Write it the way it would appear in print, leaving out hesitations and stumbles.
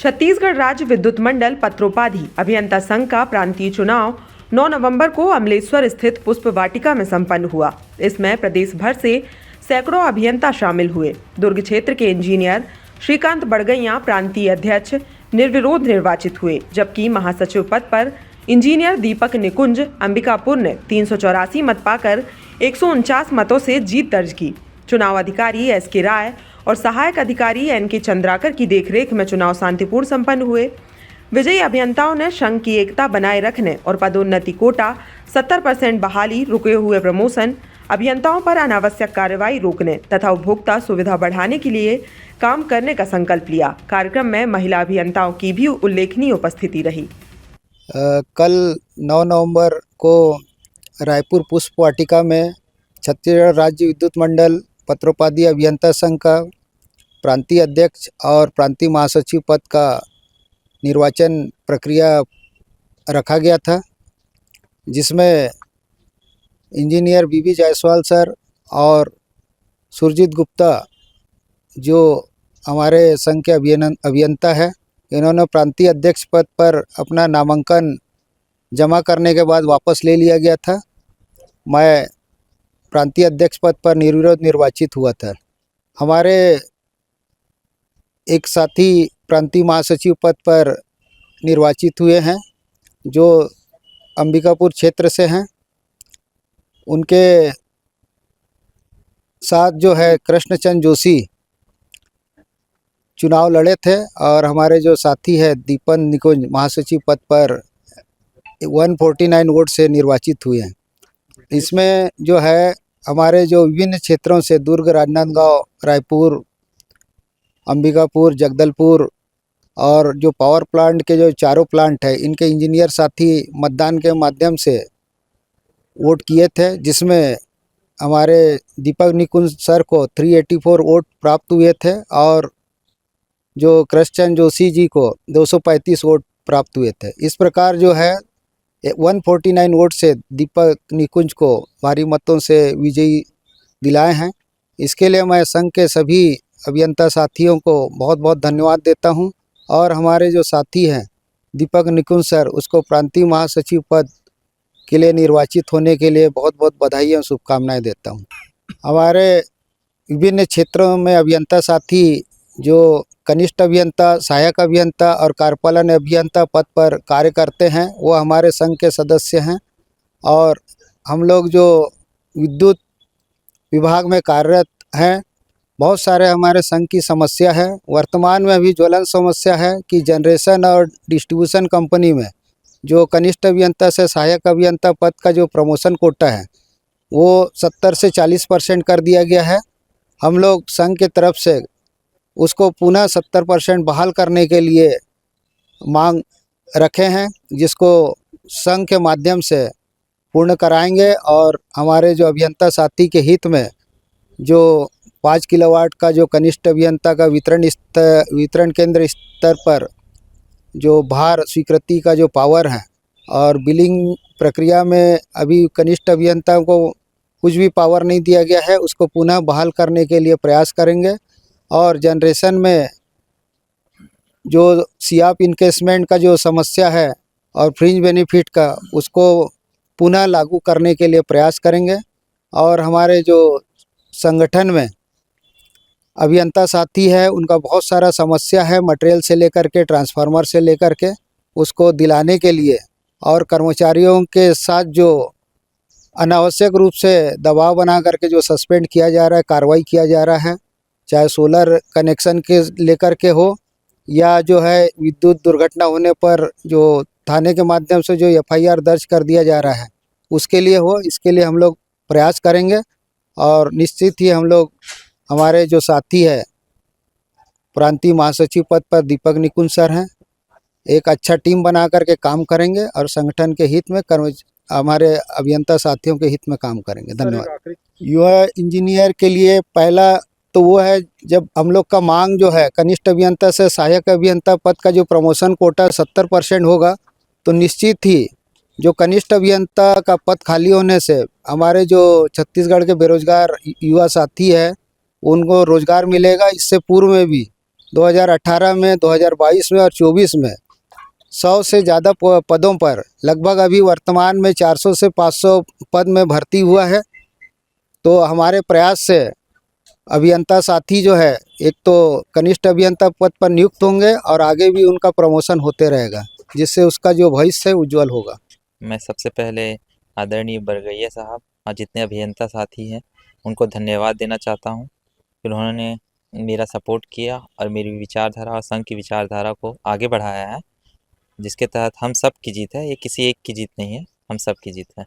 छत्तीसगढ़ राज्य विद्युत मंडल पत्रोपाधि अभियंता संघ का प्रांतीय चुनाव 9 नवंबर को अमलेश्वर स्थित पुष्प वाटिका में संपन्न हुआ। इसमें प्रदेश भर से सैकड़ों अभियंता शामिल हुए। दुर्ग क्षेत्र के इंजीनियर श्रीकांत बड़गैया प्रांतीय अध्यक्ष निर्विरोध निर्वाचित हुए, जबकि महासचिव पद पर इंजीनियर दीपक निकुंज अंबिकापुर ने 384 मत पाकर 149 मतों से जीत दर्ज की। चुनाव अधिकारी एस.के. राय और सहायक अधिकारी एन.के. चंद्राकर की देखरेख में चुनाव शांतिपूर्ण संपन्न हुए। विजयी अभियंताओं ने संघ की एकता बनाए रखने और पदोन्नति कोटा 70% बहाली, रुके हुए प्रमोशन, अभियंताओं पर अनावश्यक कार्रवाई रोकने तथा उपभोक्ता सुविधा बढ़ाने के लिए काम करने का संकल्प लिया। कार्यक्रम में महिला अभियंताओं की भी उल्लेखनीय उपस्थिति रही। कल 9 नवंबर को रायपुर पुष्प वाटिका में छत्तीसगढ़ राज्य विद्युत मंडल पत्रोपाधि अभियंता संघ का प्रांतीय अध्यक्ष और प्रांतीय महासचिव पद का निर्वाचन प्रक्रिया रखा गया था, जिसमें इंजीनियर बीबी जायसवाल सर और सुरजीत गुप्ता जो हमारे संघ के अभियंता है, इन्होंने प्रांतीय अध्यक्ष पद पर अपना नामांकन जमा करने के बाद वापस ले लिया गया था। मैं प्रांतीय अध्यक्ष पद पर निर्विरोध निर्वाचित हुआ था। हमारे एक साथी प्रांतीय महासचिव पद पर निर्वाचित हुए हैं, जो अंबिकापुर क्षेत्र से हैं। उनके साथ जो है कृष्णचंद जोशी चुनाव लड़े थे और हमारे जो साथी है दीपक निकुंज महासचिव पद पर 149 वोट से निर्वाचित हुए हैं। इसमें जो है हमारे जो विभिन्न क्षेत्रों से दुर्ग, राजनांदगांव, रायपुर, अंबिकापुर, जगदलपुर और जो पावर प्लांट के जो चारों प्लांट है, इनके इंजीनियर साथी मतदान के माध्यम से वोट किए थे, जिसमें हमारे दीपक निकुंज सर को 384 वोट प्राप्त हुए थे और जो कृष्णचंद जोशी जी को 235 वोट प्राप्त हुए थे। इस प्रकार जो है 149 वोट से दीपक निकुंज को भारी मतों से विजयी दिलाए हैं। इसके लिए मैं संघ के सभी अभियंता साथियों को बहुत बहुत धन्यवाद देता हूं और हमारे जो साथी हैं दीपक निकुंज सर, उसको प्रांतीय महासचिव पद के लिए निर्वाचित होने के लिए बहुत बहुत बधाई और शुभकामनाएं देता हूं। हमारे विभिन्न क्षेत्रों में अभियंता साथी जो कनिष्ठ अभियंता, सहायक अभियंता और कार्यपालन अभियंता पद पर कार्य करते हैं, वो हमारे संघ के सदस्य हैं और हम लोग जो विद्युत विभाग में कार्यरत हैं, बहुत सारे हमारे संघ की समस्या है। वर्तमान में अभी ज्वलन समस्या है कि जनरेशन और डिस्ट्रीब्यूशन कंपनी में जो कनिष्ठ अभियंता से सहायक अभियंता पद का जो प्रमोशन कोटा है, वो 70 से 40% कर दिया गया है। हम लोग संघ के तरफ से उसको पुनः 70% बहाल करने के लिए मांग रखे हैं, जिसको संघ के माध्यम से पूर्ण कराएंगे और हमारे जो अभियंता साथी के हित में जो 5 किलोवाट का जो कनिष्ठ अभियंता का वितरण केंद्र स्तर पर जो भार स्वीकृति का जो पावर है और बिलिंग प्रक्रिया में अभी कनिष्ठ अभियंता को कुछ भी पावर नहीं दिया गया है, उसको पुनः बहाल करने के लिए प्रयास करेंगे और जनरेशन में जो सीआप इनकेसमेंट का जो समस्या है और फ्रिंज बेनिफिट का, उसको पुनः लागू करने के लिए प्रयास करेंगे। और हमारे जो संगठन में अभियंता साथी है, उनका बहुत सारा समस्या है, मटेरियल से लेकर के ट्रांसफार्मर से लेकर के, उसको दिलाने के लिए और कर्मचारियों के साथ जो अनावश्यक रूप से दबाव बना करके जो सस्पेंड किया जा रहा है, कार्रवाई किया जा रहा है, चाहे सोलर कनेक्शन के लेकर के हो या जो है विद्युत दुर्घटना होने पर जो थाने के माध्यम से जो एफआईआर दर्ज कर दिया जा रहा है, उसके लिए हो, इसके लिए हम लोग प्रयास करेंगे। और निश्चित ही हम लोग हमारे जो साथी है प्रांतीय महासचिव पद पर दीपक निकुंज सर हैं, एक अच्छा टीम बना करके काम करेंगे और संगठन के हित में हमारे अभियंता साथियों के हित में काम करेंगे। धन्यवाद। युवा इंजीनियर के लिए पहला तो वो है, जब हम लोग का मांग जो है कनिष्ठ अभियंता से सहायक अभियंता पद का जो प्रमोशन कोटा 70% होगा, तो निश्चित ही जो कनिष्ठ अभियंता का पद खाली होने से हमारे जो छत्तीसगढ़ के बेरोजगार युवा साथी है, उनको रोजगार मिलेगा। इससे पूर्व में भी 2018 में, 2022 में और 24 में 100 से ज़्यादा पदों पर लगभग अभी वर्तमान में 400 से 500 पद में भर्ती हुआ है। तो हमारे प्रयास से अभियंता साथी जो है एक तो कनिष्ठ अभियंता पद पर नियुक्त होंगे और आगे भी उनका प्रमोशन होते रहेगा, जिससे उसका जो भविष्य है उज्जवल होगा। मैं सबसे पहले आदरणीय बरगैया साहब और जितने अभियंता साथी हैं उनको धन्यवाद देना चाहता हूं कि उन्होंने मेरा सपोर्ट किया और मेरी विचारधारा और संघ की विचारधारा को आगे बढ़ाया है, जिसके तहत हम सब की जीत है। ये किसी एक की जीत नहीं है, हम सब की जीत है।